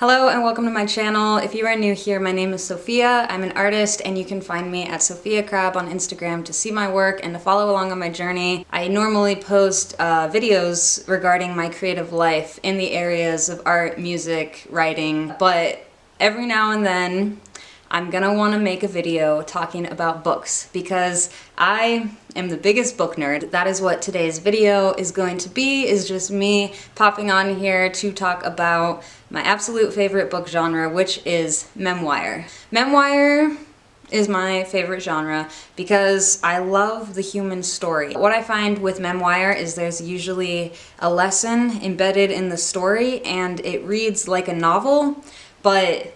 Hello and welcome to my channel. If you are new here, my name is Sophia. I'm an artist and you can find me at Sophia Crab on Instagram to see my work and to follow along on my journey. I normally post videos regarding my creative life in the areas of art, music, writing, but every now and then I'm gonna want to make a video talking about books because I am the biggest book nerd. That is what today's video is going to be, is just me popping on here to talk about my absolute favorite book genre, which is memoir. Memoir is my favorite genre because I love the human story. What I find with memoir is there's usually a lesson embedded in the story and it reads like a novel, but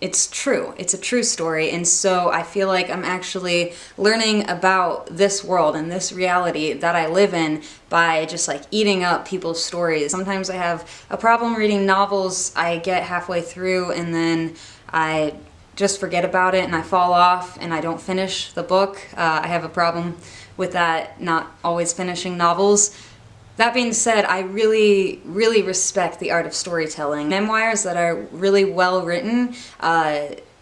it's true. It's a true story, and so I feel like I'm actually learning about this world and this reality that I live in by just like eating up people's stories. Sometimes I have a problem reading novels. I get halfway through and then I just forget about it and I fall off and I don't finish the book. I have a problem with that, not always finishing novels. That being said, I really respect the art of storytelling. Memoirs that are really well written,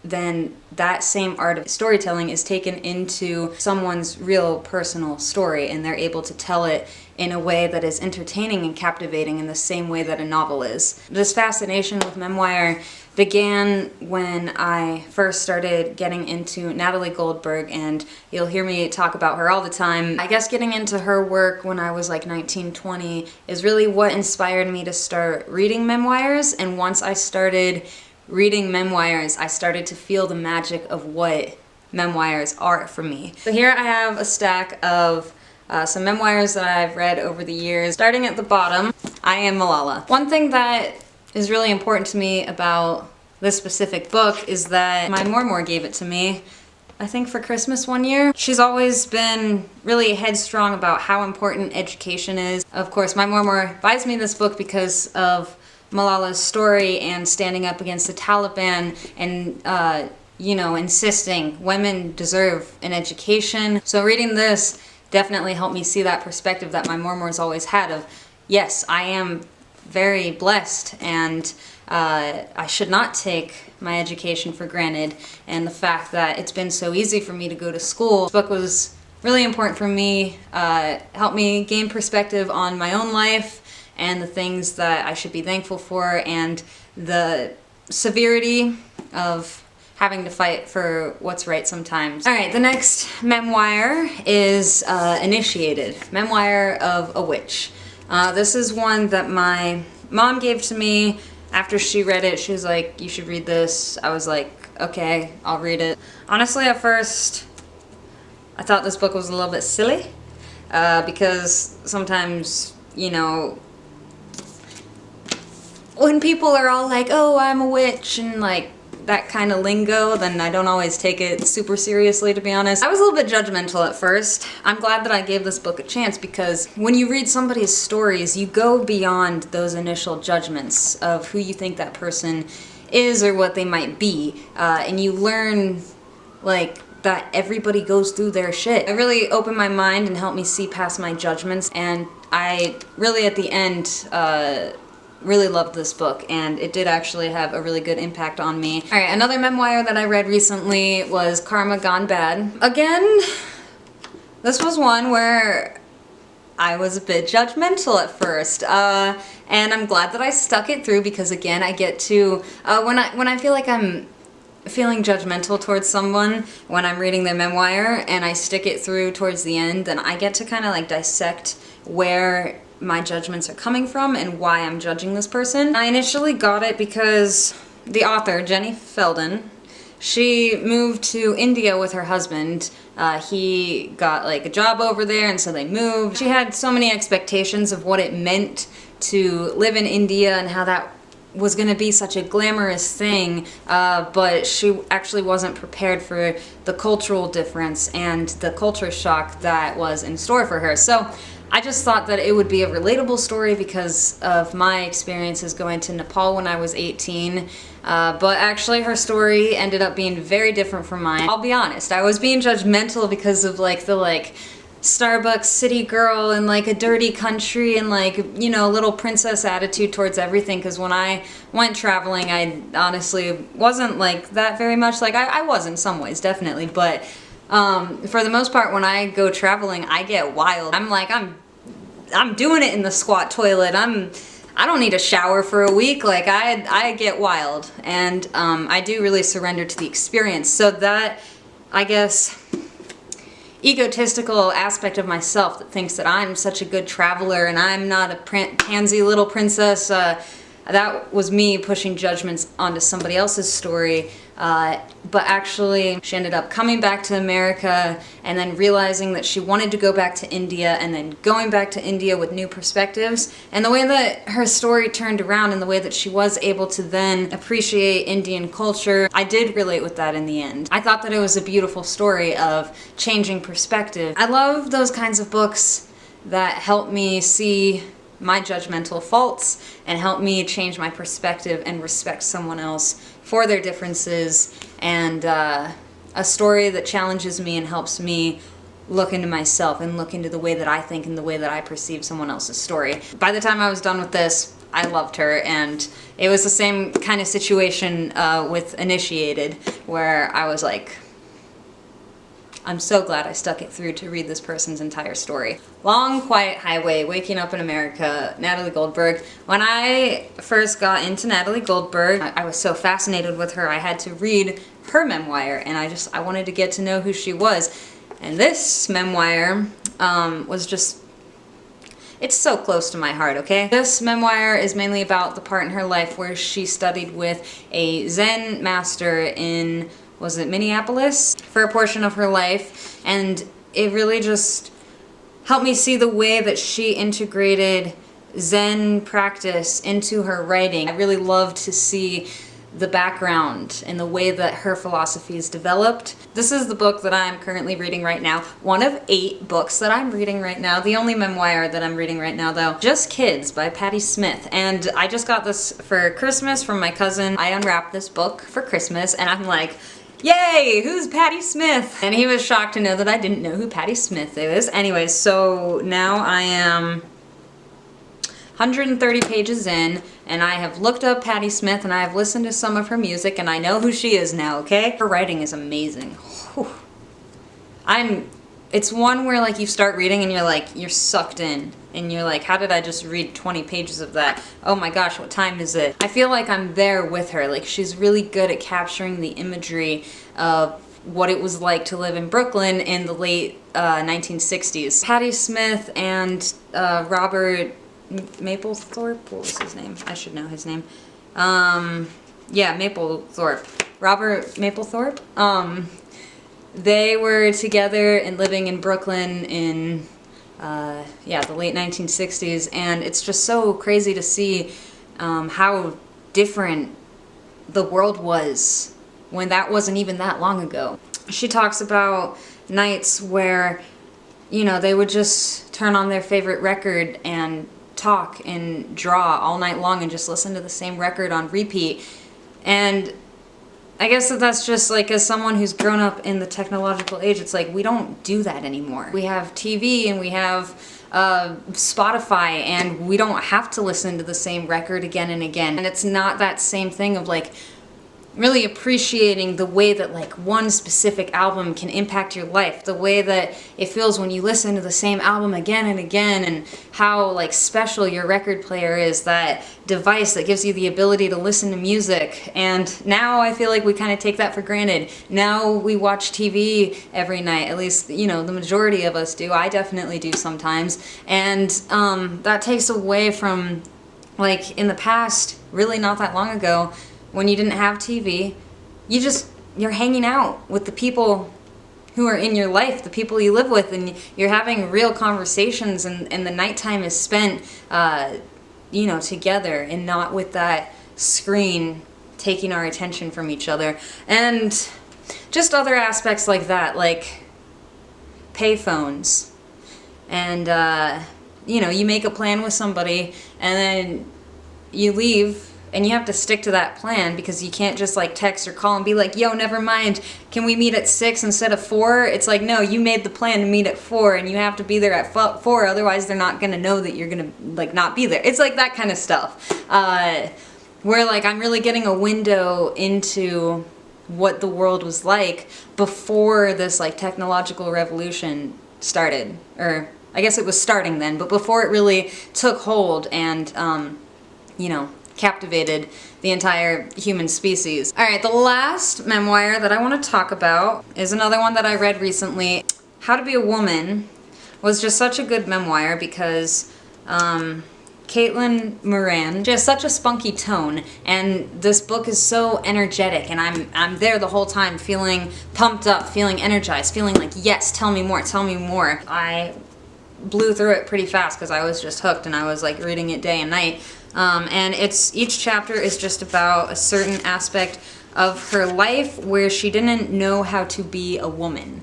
then that same art of storytelling is taken into someone's real personal story and they're able to tell it in a way that is entertaining and captivating in the same way that a novel is. This fascination with memoir began when I first started getting into Natalie Goldberg, and you'll hear me talk about her all the time. I guess getting into her work when I was like 19, 20 is really what inspired me to start reading memoirs, and once I started reading memoirs, I started to feel the magic of what memoirs are for me. So here I have a stack of some memoirs that I've read over the years. Starting at the bottom, I Am Malala. One thing that is really important to me about this specific book is that my MEMOIR gave it to me, I think for Christmas one year. She's always been really headstrong about how important education is. Of course, my MEMOIR buys me this book because of Malala's story and standing up against the Taliban and, you know, insisting women deserve an education. So reading this definitely helped me see that perspective that my MEMOIR's always had of, yes, I am very blessed and I should not take my education for granted, and the fact that it's been so easy for me to go to school. This book was really important for me, helped me gain perspective on my own life and the things that I should be thankful for and the severity of having to fight for what's right sometimes. All right, the next memoir is Initiated, Memoir of a Witch. This is one that my mom gave to me after she read it. She was like, you should read this. I was like, okay, I'll read it. Honestly, at first, I thought this book was a little bit silly because sometimes, you know, when people are all like, oh, I'm a witch, and like that kind of lingo, then I don't always take it super seriously, to be honest. I was a little bit judgmental at first. I'm glad that I gave this book a chance because when you read somebody's stories, you go beyond those initial judgments of who you think that person is or what they might be, and you learn like that everybody goes through their shit. It really opened my mind and helped me see past my judgments, and I really at the end really loved this book, and it did actually have a really good impact on me. Alright, another memoir that I read recently was Karma Gone Bad. Again, this was one where I was a bit judgmental at first, and I'm glad that I stuck it through because again, I get to, when I feel like I'm feeling judgmental towards someone when I'm reading their memoir and I stick it through towards the end, then I get to kind of like dissect where my judgments are coming from and why I'm judging this person. I initially got it because the author, Jenny Feldon, she moved to India with her husband. He got like a job over there and so they moved. She had so many expectations of what it meant to live in India and how that was gonna be such a glamorous thing, but she actually wasn't prepared for the cultural difference and the culture shock that was in store for her. So I just thought that it would be a relatable story because of my experiences going to Nepal when I was 18, but actually her story ended up being very different from mine. I'll be honest, I was being judgmental because of like the Starbucks city girl in like a dirty country and like, you know, little princess attitude towards everything, because when I went traveling I honestly wasn't like that very much. Like I was in some ways, definitely, but for the most part when I go traveling I get wild. I'm like, I'm doing it in the squat toilet. I don't need a shower for a week. Like I get wild, and I do really surrender to the experience. So that, I guess, egotistical aspect of myself that thinks that I'm such a good traveler and I'm not a pansy little princess, that was me pushing judgments onto somebody else's story. But actually she ended up coming back to America and then realizing that she wanted to go back to India, and then going back to India with new perspectives. And the way that her story turned around and the way that she was able to then appreciate Indian culture, I did relate with that in the end. I thought that it was a beautiful story of changing perspective. I love those kinds of books that help me see my judgmental faults and help me change my perspective and respect someone else for their differences, and a story that challenges me and helps me look into myself and look into the way that I think and the way that I perceive someone else's story. By the time I was done with this, I loved her, and it was the same kind of situation with Initiated, where I was like, I'm so glad I stuck it through to read this person's entire story. Long Quiet Highway, Waking Up in America, Natalie Goldberg. When I first got into Natalie Goldberg, I was so fascinated with her, I had to read her memoir, and I wanted to get to know who she was. And this memoir was just, it's so close to my heart, okay? This memoir is mainly about the part in her life where she studied with a Zen master in, was it Minneapolis, for a portion of her life, and it really just helped me see the way that she integrated Zen practice into her writing. I really loved to see the background and the way that her philosophy is developed. This is the book that I'm currently reading right now. One of 8 books that I'm reading right now. The only memoir that I'm reading right now though. Just Kids by Patti Smith. And I just got this for Christmas from my cousin. I unwrapped this book for Christmas and I'm like, yay, who's Patti Smith? And he was shocked to know that I didn't know who Patti Smith is. Anyways, so now I am 130 pages in, and I have looked up Patti Smith, and I have listened to some of her music, and I know who she is now, okay? Her writing is amazing. Whew. It's one where like you start reading and you're like, you're sucked in. And you're like, how did I just read 20 pages of that? Oh my gosh, what time is it? I feel like I'm there with her. Like she's really good at capturing the imagery of what it was like to live in Brooklyn in the late 1960s. Patti Smith and Robert Mapplethorpe? What was his name? I should know his name. Yeah, Mapplethorpe. Robert Mapplethorpe. They were together and living in Brooklyn in the late 1960s, and it's just so crazy to see how different the world was when that wasn't even that long ago. She talks about nights where, you know, they would just turn on their favorite record and talk and draw all night long and just listen to the same record on repeat. And I guess that's just like, as someone who's grown up in the technological age, it's like we don't do that anymore. We have TV and we have Spotify, and we don't have to listen to the same record again and again. And it's not that same thing of like really appreciating the way that like one specific album can impact your life, the way that it feels when you listen to the same album again and again, and how like special your record player is, that device that gives you the ability to listen to music. And now I feel like we kind of take that for granted. Now we watch TV every night, at least, you know, the majority of us do. I definitely do sometimes. And that takes away from, like, in the past, really not that long ago, when you didn't have TV, you're hanging out with the people who are in your life, the people you live with, and you're having real conversations, and the nighttime is spent, you know, together, and not with that screen taking our attention from each other. And just other aspects like that, like payphones. And, you know, you make a plan with somebody, and then you leave and you have to stick to that plan, because you can't just like text or call and be like, yo, never mind, can we meet at 6 instead of 4? It's like, no, you made the plan to meet at 4 and you have to be there at 4, otherwise they're not gonna know that you're gonna like not be there. It's like that kind of stuff. Where like I'm really getting a window into what the world was like before this like technological revolution started, or I guess it was starting then, but before it really took hold and, you know, captivated the entire human species. All right, the last memoir that I want to talk about is another one that I read recently. How to Be a Woman was just such a good memoir because Moran, she has such a spunky tone, and this book is so energetic, and I'm there the whole time feeling pumped up, feeling energized, feeling like, yes, tell me more, tell me more. I blew through it pretty fast because I was just hooked, and I was like reading it day and night. And each chapter is just about a certain aspect of her life where she didn't know how to be a woman,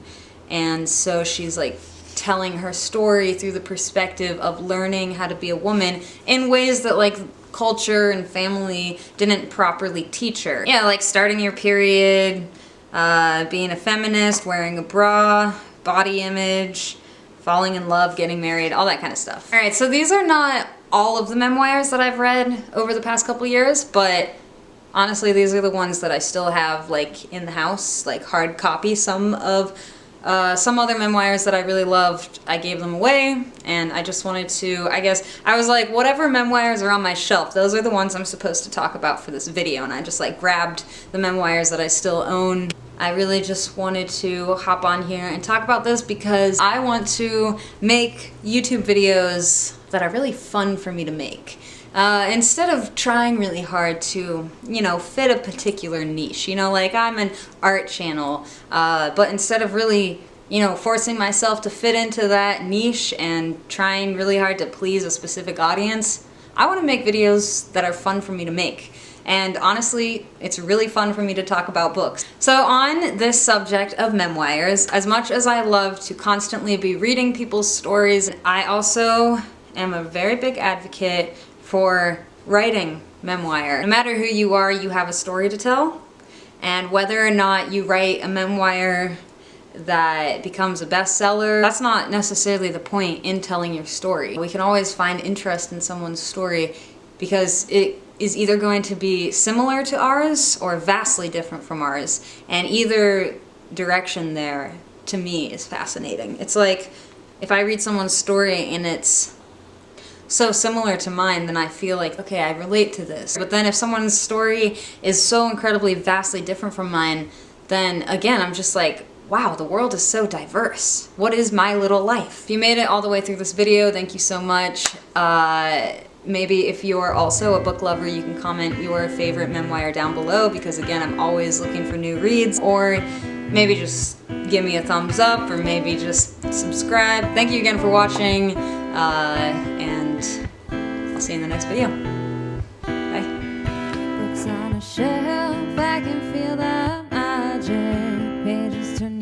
and so she's like telling her story through the perspective of learning how to be a woman in ways that like culture and family didn't properly teach her. Yeah, like starting your period, being a feminist, wearing a bra, body image, falling in love, getting married, all that kind of stuff. All right, so these are not all of the memoirs that I've read over the past couple years, but honestly, these are the ones that I still have like in the house, like hard copy. Some other memoirs that I really loved, I gave them away, and I just wanted to, I guess, I was like, whatever memoirs are on my shelf, those are the ones I'm supposed to talk about for this video, and I just like grabbed the memoirs that I still own. I really just wanted to hop on here and talk about this because I want to make YouTube videos that are really fun for me to make. Instead of trying really hard to, you know, fit a particular niche, you know, like I'm an art channel, but instead of really, you know, forcing myself to fit into that niche and trying really hard to please a specific audience, I want to make videos that are fun for me to make. And honestly, it's really fun for me to talk about books. So on this subject of memoirs, as much as I love to constantly be reading people's stories, I also am a very big advocate for writing memoir. No matter who you are, you have a story to tell, and whether or not you write a memoir that becomes a bestseller, that's not necessarily the point in telling your story. We can always find interest in someone's story because it is either going to be similar to ours or vastly different from ours, and either direction there, to me, is fascinating. It's like, if I read someone's story and it's so similar to mine, then I feel like, okay, I relate to this. But then if someone's story is so incredibly vastly different from mine, then again, I'm just like, wow, the world is so diverse. What is my little life? If you made it all the way through this video, thank you so much. Maybe if you're also a book lover, you can comment your favorite memoir down below, because again, I'm always looking for new reads. Or maybe just give me a thumbs up, or maybe just subscribe. Thank you again for watching, and I'll see you in the next video. Bye. Books on a shelf, I can feel the magic. Pages turn